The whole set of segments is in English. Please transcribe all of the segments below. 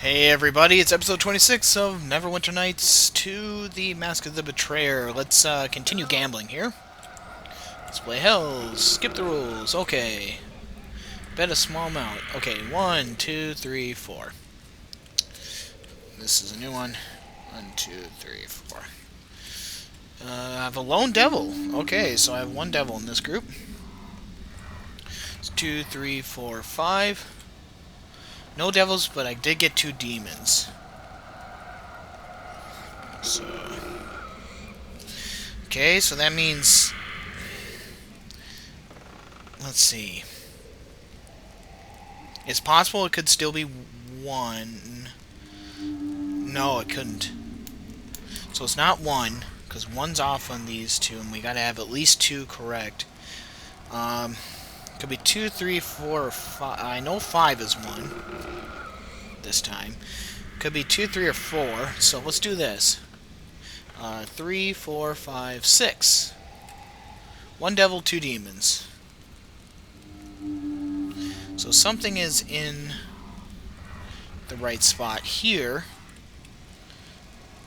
Hey everybody, it's episode 26 of Neverwinter Nights 2, The Mask of the Betrayer. Let's continue gambling here. Let's play Hells. Skip the rules. Okay. Bet a small amount. Okay, 1, 2, 3, 4. This is a new one. 1, 2, 3, 4. I have a lone devil. Okay, so I have one devil in this group. It's 2, 3, 4, 5. No devils, but I did get 2 demons. So... okay, so that means... let's see. It's possible it could still be 1. No, it couldn't. So it's not 1, because 1's off on these 2, and we gotta have at least 2 correct. Could be 2, 3, 4, or 5. I know 5 is 1 this time. Could be 2, 3, or 4. So let's do this. 3, 4, 5, 6. 1 devil, 2 demons. So something is in the right spot here.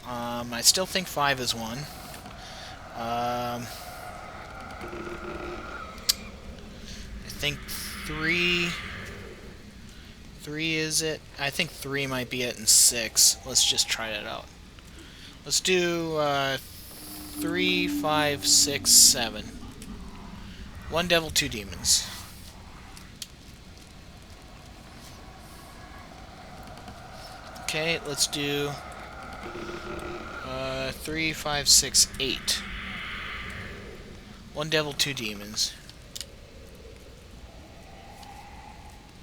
I still think 5 is 1. I think 3 is it. I think 3 might be it, and 6. Let's just try that out. Let's do 3, 5, 6, 7. 1 devil, 2 demons. Okay, let's do 3, 5, 6, 8. 1 devil, 2 demons.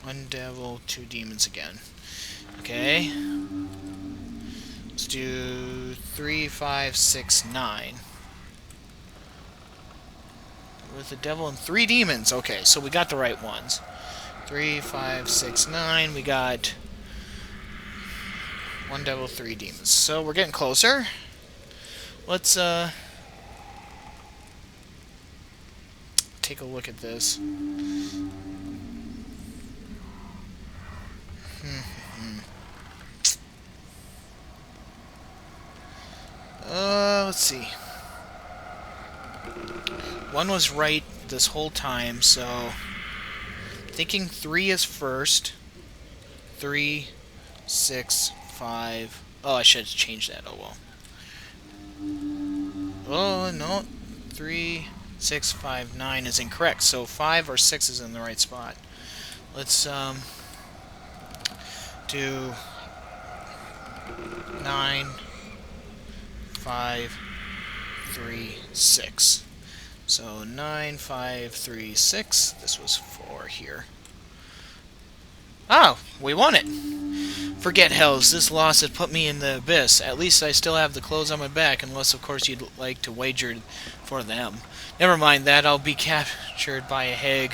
1 devil, 2 demons again. Okay. Let's do 3, 5, 6, 9. With a devil and 3 demons. Okay, so we got the right ones. 3, 5, 6, 9. We got 1 devil, 3 demons. So we're getting closer. Let's take a look at this. Let's see. 1 was right this whole time, so thinking 3 is first. 3, 6, 5. Oh, I should have changed that. Oh well. Oh no. 3, 6, 5, 9 is incorrect. So 5 or 6 is in the right spot. Let's do 9, 5, 3, 6. So 9, 5, 3, 6. This was 4 here. Oh, we won it! Forget Hells, this loss had put me in the abyss. At least I still have the clothes on my back, unless of course you'd like to wager for them. Never mind that, I'll be captured by a hag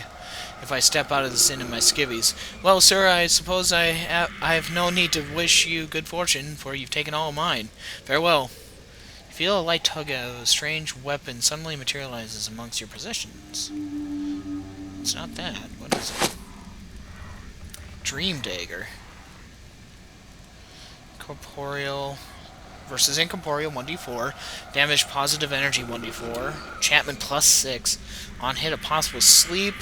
if I step out of the sin in my skivvies. Well, sir, I suppose I have no need to wish you good fortune, for you've taken all mine. Farewell. You feel a light tug of a strange weapon suddenly materializes amongst your possessions. It's not that. What is it? Dream Dagger. Corporeal versus incorporeal 1d4. Damage positive energy 1d4. Enchantment plus 6. On hit a possible sleep.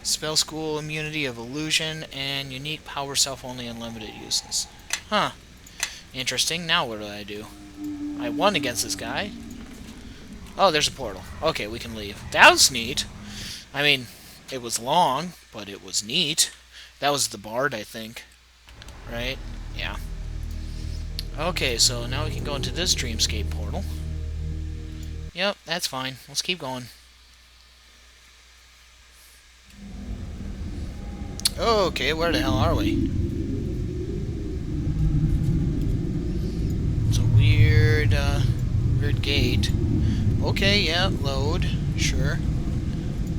Spell school immunity of illusion. And unique power self only unlimited uses. Huh. Interesting. Now what do? I won against this guy. Oh, there's a portal. Okay, we can leave. That was neat. I mean, it was long, but it was neat. That was the bard, I think. Right? Yeah. Okay, so now we can go into this dreamscape portal. Yep, that's fine. Let's keep going. Okay, where the hell are we? It's a weird gate. Okay, yeah, load. Sure.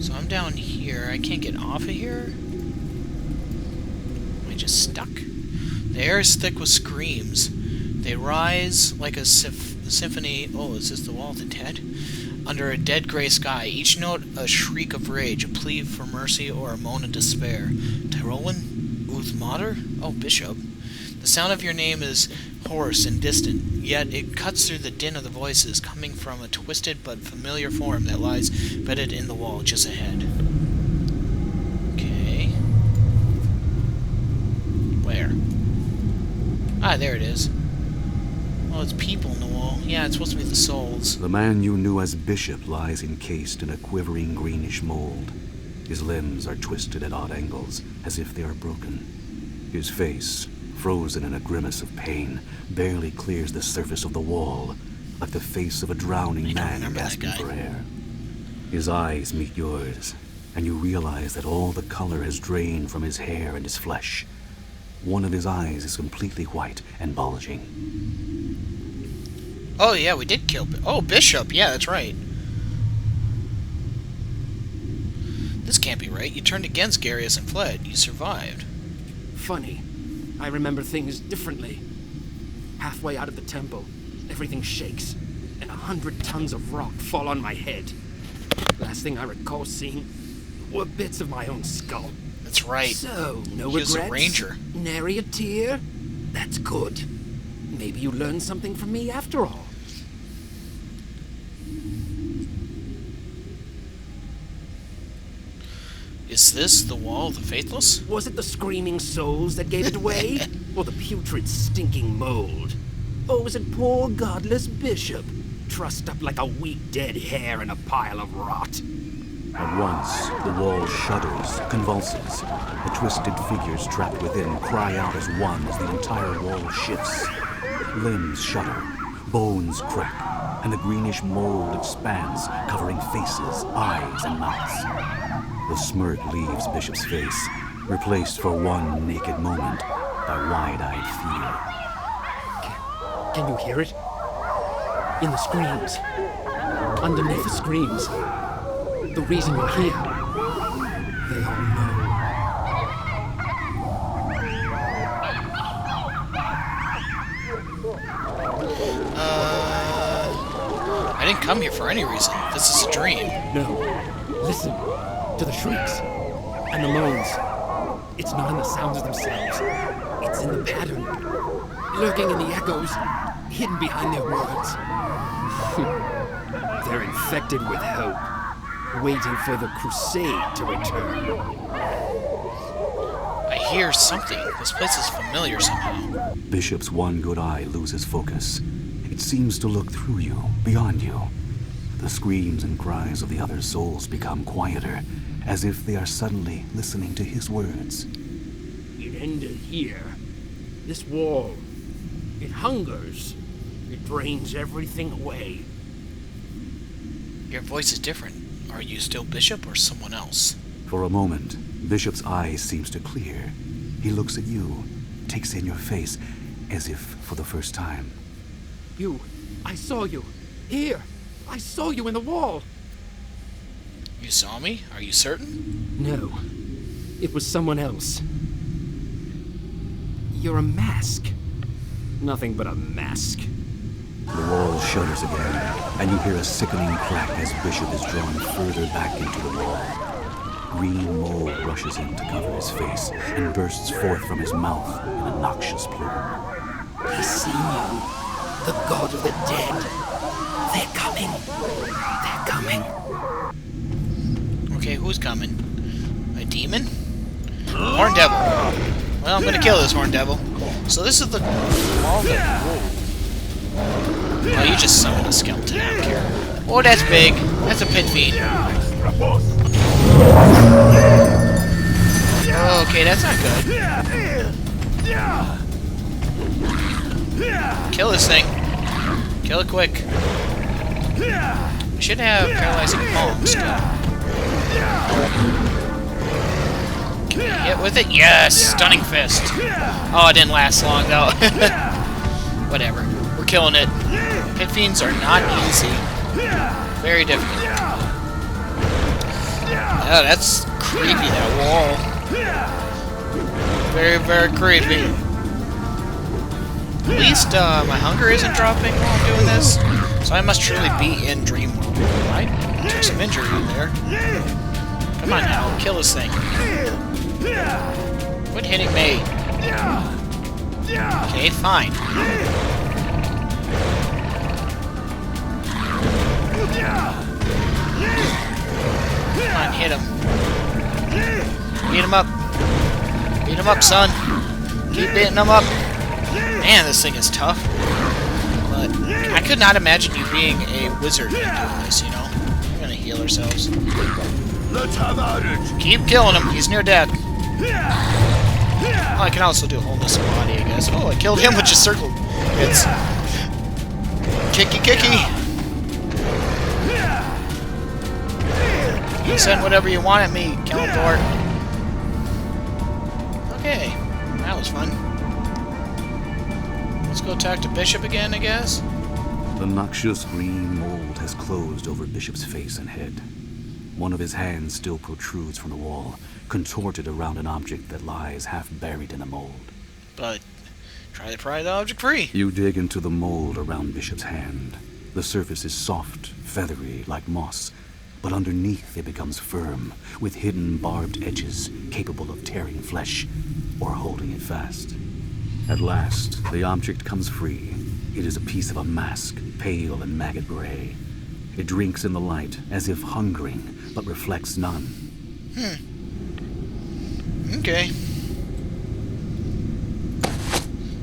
So I'm down here. I can't get off of here? Am I just stuck? The air is thick with screams. They rise like a symphony. Oh, is this the Wall of the Dead? Under a dead gray sky, each note a shriek of rage, a plea for mercy, or a moan of despair. Tyrolan? Uth Mater? Oh, Bishop. The sound of your name is hoarse and distant, yet it cuts through the din of the voices, coming from a twisted but familiar form that lies bedded in the wall just ahead. Okay. Where? Ah, there it is. Oh, it's people in the wall. Yeah, it's supposed to be the souls. The man you knew as Bishop lies encased in a quivering greenish mold. His limbs are twisted at odd angles, as if they are broken. His face, frozen in a grimace of pain, barely clears the surface of the wall, like the face of a drowning man gasping for air. His eyes meet yours, and you realize that all the color has drained from his hair and his flesh. One of his eyes is completely white and bulging. Oh, yeah, we did kill... Oh, Bishop. Yeah, that's right. This can't be right. You turned against Garius and fled. You survived. Funny. I remember things differently. Halfway out of the temple, everything shakes, and 100 tons of rock fall on my head. Last thing I recall seeing were bits of my own skull. That's right. So, no He regrets? was a ranger. Nary a tear? That's good. Maybe you learned something from me after all. Is this the Wall of the Faithless? Was it the screaming souls that gave it away? Or the putrid, stinking mold? Or was it poor, godless Bishop, trussed up like a weak, dead hare in a pile of rot? At once, the wall shudders, convulses. The twisted figures trapped within cry out as one as the entire wall shifts. Limbs shudder, bones crack, and the greenish mold expands, covering faces, eyes, and mouths. The smirk leaves Bishop's face, replaced for one naked moment by wide-eyed fear. Can you hear it? In the screams. Underneath the screams. The reason you're here. They all know. I didn't come here for any reason. This is a dream. No. Listen to the shrieks and the moans. It's not in the sounds themselves. It's in the pattern. Lurking in the echoes, hidden behind their words. They're infected with hope, waiting for the crusade to return. I hear something. This place is familiar somehow. Bishop's one good eye loses focus. It seems to look through you, beyond you. The screams and cries of the other souls become quieter, as if they are suddenly listening to his words. It ended here. This wall. It hungers. It drains everything away. Your voice is different. Are you still Bishop or someone else? For a moment, Bishop's eyes seems to clear. He looks at you, takes in your face, as if for the first time. You. I saw you. Here. I saw you in the wall. You saw me? Are you certain? No. It was someone else. You're a mask. Nothing but a mask. The wall shudders again, and you hear a sickening crack as Bishop is drawn further back into the wall. Green mold rushes in to cover his face and bursts forth from his mouth in a noxious plume. I see you, the god of the dead. They're coming. They're coming. Okay, who's coming? A demon? Horn Devil. Well, I'm gonna kill this Horn Devil. So this is the wall that... Whoa. Oh, you just summoned a skeleton. I don't care. Oh, that's big. That's a pit fiend. Okay, that's not good. Kill this thing. Kill it quick. We should have paralyzing palms. Can we hit with it? Yes! Stunning fist. Oh, it didn't last long though. Whatever. We're killing it. Pit fiends are not easy. Very difficult. Oh, that's creepy, that wall. Very, very creepy. At least my hunger isn't dropping while I'm doing this. So I must truly be in Dream World. I took some injury in there. Come on now, kill this thing. Quit hitting me. Okay, fine. Come on, hit him. Beat him up. Beat him up, son. Keep beating him up. Man, this thing is tough. But I could not imagine you being a wizard and doing this, you know? We're gonna heal ourselves. Let's have at it. Keep killing him. He's near dead. Oh, I can also do wholeness of body, I guess. Oh, I killed him with just circle hits. Kicky, kicky. You send whatever you want at me, Keldor. Okay, that was fun. Let's go talk to Bishop again, I guess. The noxious green mold has closed over Bishop's face and head. One of his hands still protrudes from the wall, contorted around an object that lies half buried in a mold. But try to pry the object free. You dig into the mold around Bishop's hand. The surface is soft, feathery, like moss, but underneath it becomes firm, with hidden barbed edges capable of tearing flesh or holding it fast. At last, the object comes free. It is a piece of a mask, pale and maggot gray. It drinks in the light, as if hungering, but reflects none. Okay.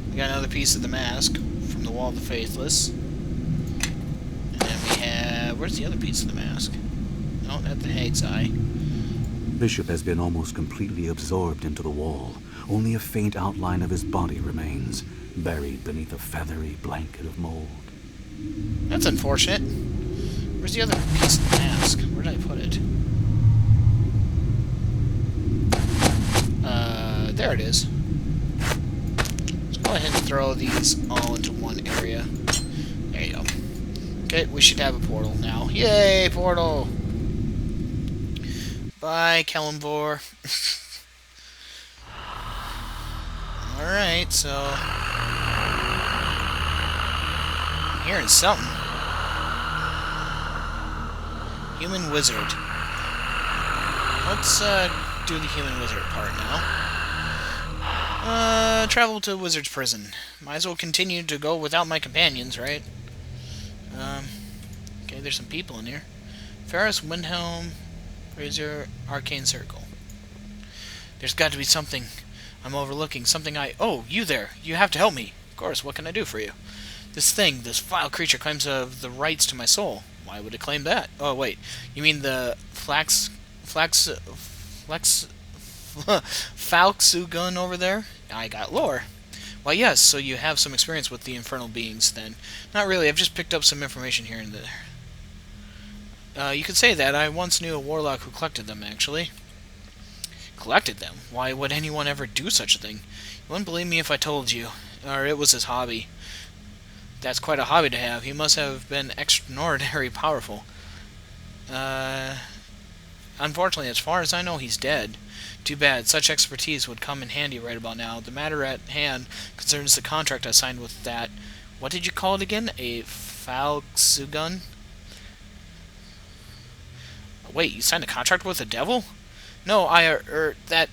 We got another piece of the mask from the Wall of the Faithless. And then we have... Where's the other piece of the mask? Oh, at the Hate's Eye. Bishop has been almost completely absorbed into the wall. Only a faint outline of his body remains, buried beneath a feathery blanket of mold. That's unfortunate. Where's the other piece of the mask? Where did I put it? There it is. Let's go ahead and throw these all into one area. There you go. Okay, we should have a portal now. Yay, portal! Bye, Keldor. Alright, so... I'm hearing something. Human wizard. Let's do the human wizard part now. Travel to wizard's prison. Might as well continue to go without my companions, right? Okay, there's some people in here. Ferris, Windhelm, Razor, Arcane Circle. There's got to be something I'm overlooking. Something Oh, you there. You have to help me. Of course, what can I do for you? This thing, this vile creature claims the rights to my soul. Why would it claim that? Oh, wait. You mean the Falksugun over there? I got lore. Why, yes, so you have some experience with the infernal beings, then. Not really, I've just picked up some information here and there. You could say that. I once knew a warlock who collected them, actually. Collected them? Why would anyone ever do such a thing? You wouldn't believe me if I told you. Or it was his hobby. That's quite a hobby to have. He must have been extraordinarily powerful. Unfortunately, as far as I know, he's dead. Too bad. Such expertise would come in handy right about now. The matter at hand concerns the contract I signed with that... What did you call it again? A Falksugun? Wait, you signed a contract with the devil? No, that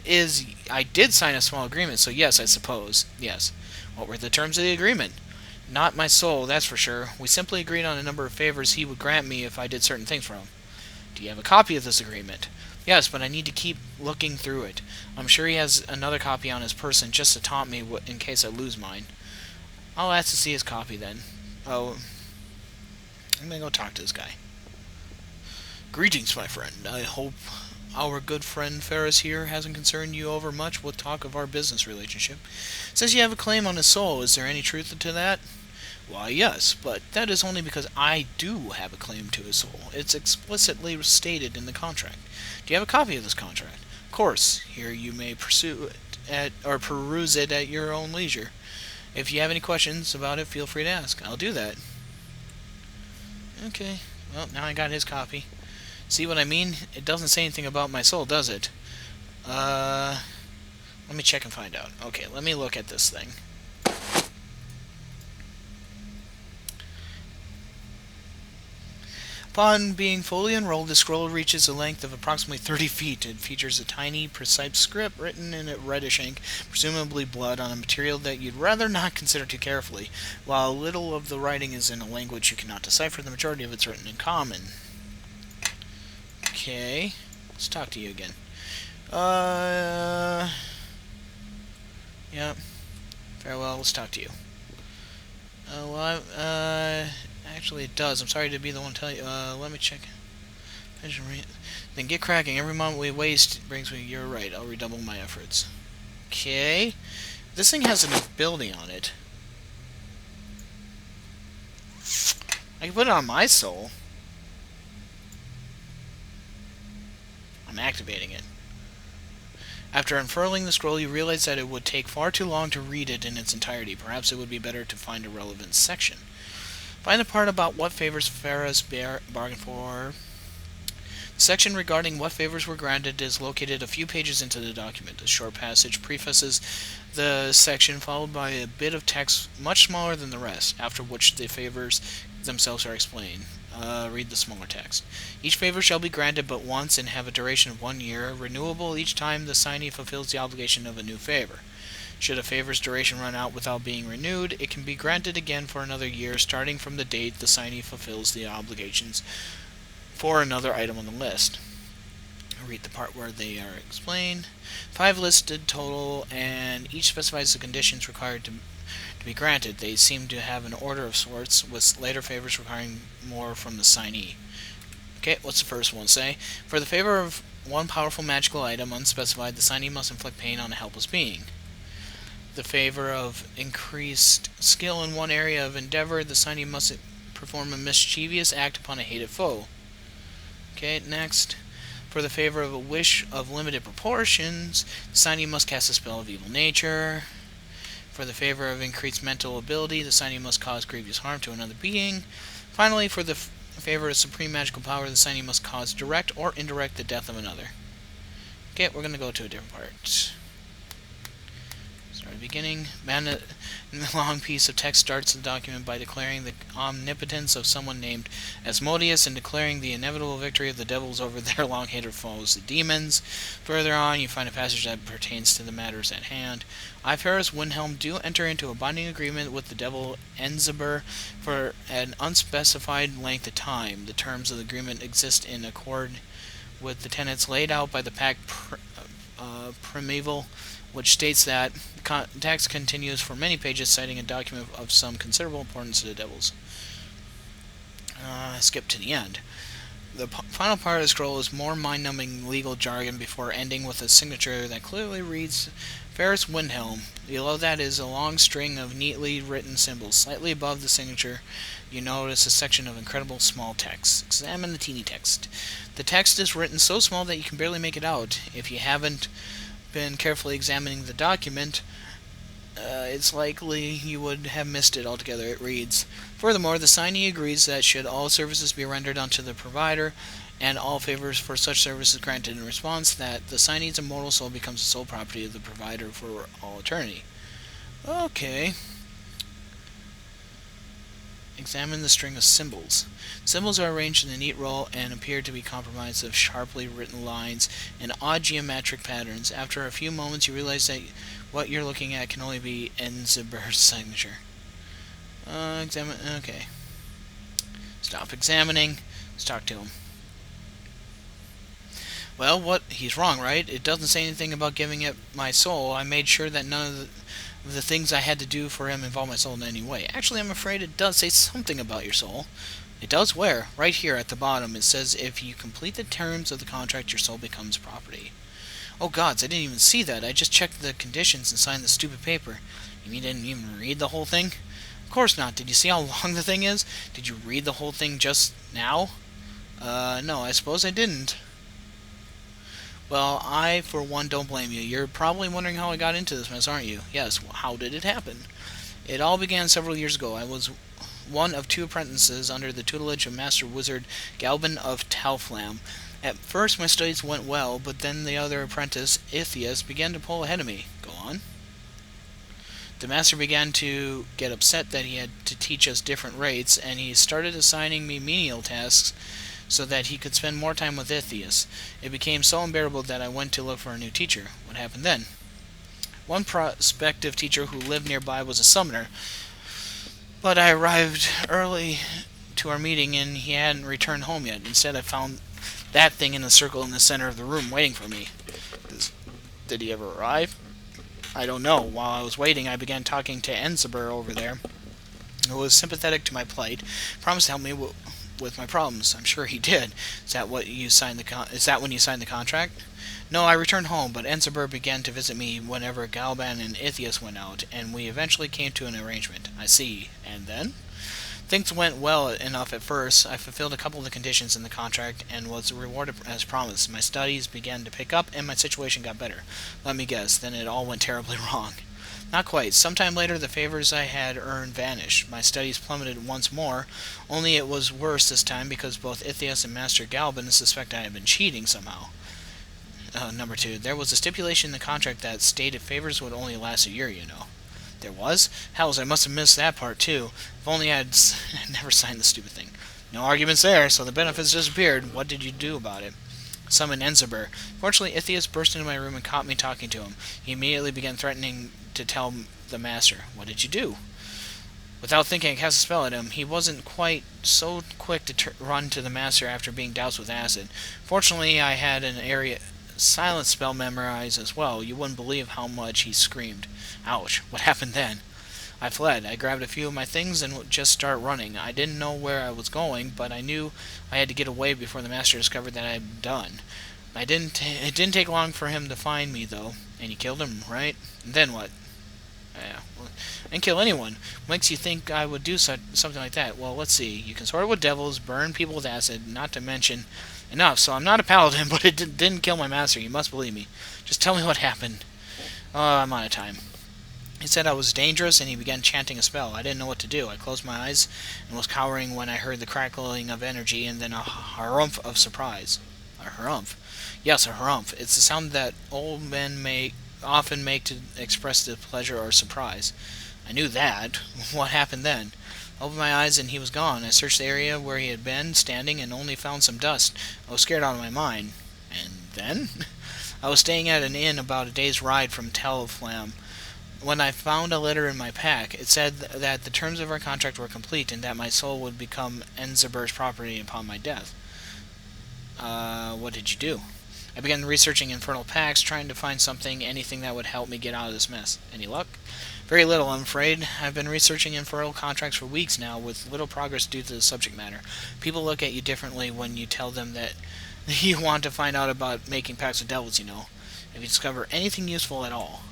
is... I did sign a small agreement, so yes, I suppose. Yes. What were the terms of the agreement? Not my soul, that's for sure. We simply agreed on a number of favors he would grant me if I did certain things for him. Do you have a copy of this agreement? Yes, but I need to keep looking through it. I'm sure he has another copy on his person just to taunt me in case I lose mine. I'll ask to see his copy then. Oh, I'm gonna go talk to this guy. Greetings, my friend. I hope our good friend Ferris here hasn't concerned you over much with talk of our business relationship. Says you have a claim on his soul. Is there any truth to that? Why, yes, but that is only because I do have a claim to his soul. It's explicitly stated in the contract. Do you have a copy of this contract? Of course. Here you may pursue it peruse it at your own leisure. If you have any questions about it, feel free to ask. I'll do that. Okay. Well, now I got his copy. See what I mean? It doesn't say anything about my soul, does it? Let me check and find out. Okay, let me look at this thing. Upon being fully unrolled, the scroll reaches a length of approximately 30 feet. It features a tiny, precise script written in a reddish ink, presumably blood, on a material that you'd rather not consider too carefully. While little of the writing is in a language you cannot decipher, the majority of it's written in common. Okay, let's talk to you again. Yeah. Farewell, let's talk to you. Actually it does. I'm sorry to be the one to tell you. Let me check. Then get cracking. Every moment we waste brings me. You're right. I'll redouble my efforts. Okay. This thing has an ability on it. I can put it on my soul. I'm activating it. After unfurling the scroll, you realize that it would take far too long to read it in its entirety. Perhaps it would be better to find a relevant section. Find the part about what favors Farah's bargained for. The section regarding what favors were granted is located a few pages into the document. A short passage prefaces the section, followed by a bit of text much smaller than the rest, after which the favors themselves are explained. Read the smaller text. Each favor shall be granted but once and have a duration of 1 year, renewable each time the signee fulfills the obligation of a new favor. Should a favor's duration run out without being renewed, it can be granted again for another year, starting from the date the signee fulfills the obligations for another item on the list. I'll read the part where they are explained. 5 listed total, and each specifies the conditions required to be granted. They seem to have an order of sorts, with later favors requiring more from the signee. Okay, what's the first one say? For the favor of one powerful magical item, unspecified, the signee must inflict pain on a helpless being. The favor of increased skill in one area of endeavor, the signee must perform a mischievous act upon a hated foe. Okay, next. For the favor of a wish of limited proportions, the signee must cast a spell of evil nature. For the favor of increased mental ability, the signee must cause grievous harm to another being. Finally, for the favor of supreme magical power, the signee must cause direct or indirect the death of another. Okay, we're going to go to a different part. Start beginning. The long piece of text starts the document by declaring the omnipotence of someone named Asmodeus and declaring the inevitable victory of the devils over their long-hated foes, the demons. Further on, you find a passage that pertains to the matters at hand. I, Ferris Windhelm, do enter into a binding agreement with the devil Enzibur for an unspecified length of time. The terms of the agreement exist in accord with the tenets laid out by the Pact Primeval, which states that the text continues for many pages, citing a document of some considerable importance to the devils. Skip to the end. The final part of the scroll is more mind-numbing legal jargon before ending with a signature that clearly reads Ferris Windhelm. Below that is a long string of neatly written symbols. Slightly above the signature, you notice a section of incredible small text. Examine the teeny text. The text is written so small that you can barely make it out. If you haven't been carefully examining the document, it's likely you would have missed it altogether. It reads, furthermore, the signee agrees that should all services be rendered unto the provider, and all favors for such services granted in response, that the signee's immortal soul becomes the sole property of the provider for all eternity. Okay. Examine the string of symbols. Symbols are arranged in a neat row and appear to be comprised of sharply written lines and odd geometric patterns. After a few moments, you realize that what you're looking at can only be Enziber's signature. Okay. Stop examining. Let's talk to him. Well, he's wrong, right? It doesn't say anything about giving it my soul. I made sure that none of the things I had to do for him involve my soul in any way. Actually, I'm afraid it does say something about your soul. It does where? Right here at the bottom. It says, if you complete the terms of the contract, your soul becomes property. Oh gods, I didn't even see that. I just checked the conditions and signed the stupid paper. You mean you didn't even read the whole thing? Of course not. Did you see how long the thing is? Did you read the whole thing just now? No, I suppose I didn't. Well, I, for one, don't blame you. You're probably wondering how I got into this mess, aren't you? Yes, how did it happen? It all began several years ago. I was one of 2 apprentices under the tutelage of Master Wizard Galban of Tauflam. At first my studies went well, but then the other apprentice, Ithias, began to pull ahead of me. Go on. The master began to get upset that he had to teach us different rates, and he started assigning me menial tasks so that he could spend more time with Ithias. It became so unbearable that I went to look for a new teacher. What happened then? One prospective teacher who lived nearby was a summoner, but I arrived early to our meeting and he hadn't returned home yet. Instead, I found that thing in a circle in the center of the room waiting for me. Did he ever arrive? I don't know. While I was waiting, I began talking to Enzabur over there, who was sympathetic to my plight, promised to help me with my problems. I'm sure he did. Is that when you signed the contract? No, I returned home, but Enzabur began to visit me whenever Galban and Ithias went out, and we eventually came to an arrangement. I see. And then? Things went well enough at first. I fulfilled a couple of the conditions in the contract and was rewarded as promised. My studies began to pick up and my situation got better. Let me guess, then it all went terribly wrong. Not quite. Sometime later, the favors I had earned vanished. My studies plummeted once more, only it was worse this time because both Ithias and Master Galban suspect I had been cheating somehow. Number 2. There was a stipulation in the contract that stated favors would only last a year, you know. There was? Hells, I must have missed that part, too. If only I'd never signed the stupid thing. No arguments there, so the benefits disappeared. What did you do about it? Summon Enzabur. Fortunately, Ithias burst into my room and caught me talking to him. He immediately began threatening to tell the master. What did you do? Without thinking, I cast a spell at him. He wasn't quite so quick to run to the master after being doused with acid. Fortunately, I had an area silent spell memorized as well. You wouldn't believe how much he screamed. Ouch. What happened then? I fled. I grabbed a few of my things and just started running. I didn't know where I was going, but I knew I had to get away before the master discovered that I had done. It didn't take long for him to find me, though. And you killed him, right? And then what? Yeah, well, I didn't kill anyone. What makes you think I would do something like that? Well, let's see. You can sort with devils, burn people with acid, not to mention enough. So I'm not a paladin, but it didn't kill my master. You must believe me. Just tell me what happened. Oh, I'm out of time. He said I was dangerous, and he began chanting a spell. I didn't know what to do. I closed my eyes and was cowering when I heard the crackling of energy and then a harumph of surprise. A harumph? Yes, a harumph. It's the sound that old men often make to express their pleasure or surprise. I knew that. What happened then? I opened my eyes and he was gone. I searched the area where he had been standing and only found some dust. I was scared out of my mind. And then? I was staying at an inn about a day's ride from Tyrolan when I found a letter in my pack. It said that the terms of our contract were complete and that my soul would become Enzabur's property upon my death. What did you do? I began researching infernal pacts, trying to find anything that would help me get out of this mess. Any luck? Very little, I'm afraid. I've been researching infernal contracts for weeks now, with little progress due to the subject matter. People look at you differently when you tell them that you want to find out about making pacts with devils, you know. If you discover anything useful at all.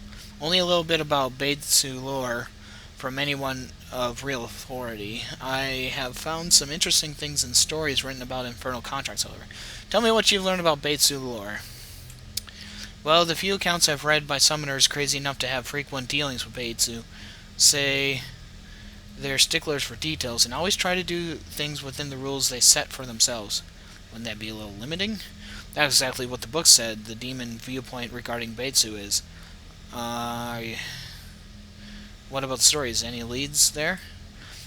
Only a little bit about Baitsu lore from anyone of real authority. I have found some interesting things in stories written about infernal contracts, however. Tell me what you've learned about Baitsu lore. Well, the few accounts I've read by summoners crazy enough to have frequent dealings with Baitsu say they're sticklers for details and always try to do things within the rules they set for themselves. Wouldn't that be a little limiting? That's exactly what the book said the demon viewpoint regarding Baitsu is. What about the stories? Any leads there?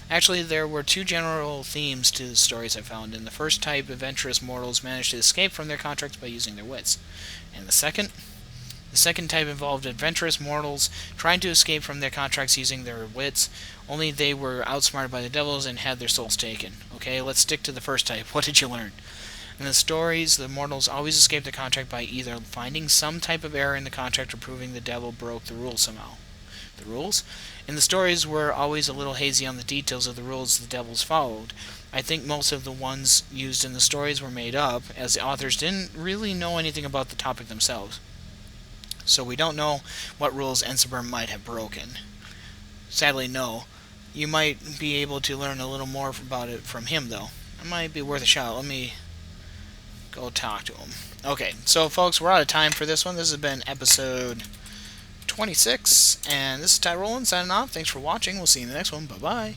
Actually, there were two general themes to the stories I found. In the first type, adventurous mortals managed to escape from their contracts by using their wits. And the second? The second type involved adventurous mortals trying to escape from their contracts using their wits, only they were outsmarted by the devils and had their souls taken. Okay, let's stick to the first type. What did you learn? In the stories, the mortals always escaped the contract by either finding some type of error in the contract or proving the devil broke the rules somehow. The rules? In the stories were always a little hazy on the details of the rules the devils followed. I think most of the ones used in the stories were made up, as the authors didn't really know anything about the topic themselves. So we don't know what rules Enzabur might have broken. Sadly, no. You might be able to learn a little more about it from him, though. It might be worth a shot. Let me go talk to him. Okay, so folks, we're out of time for this one. This has been episode 26, and this is Tyrolan signing off. Thanks for watching. We'll see you in the next one. Bye-bye.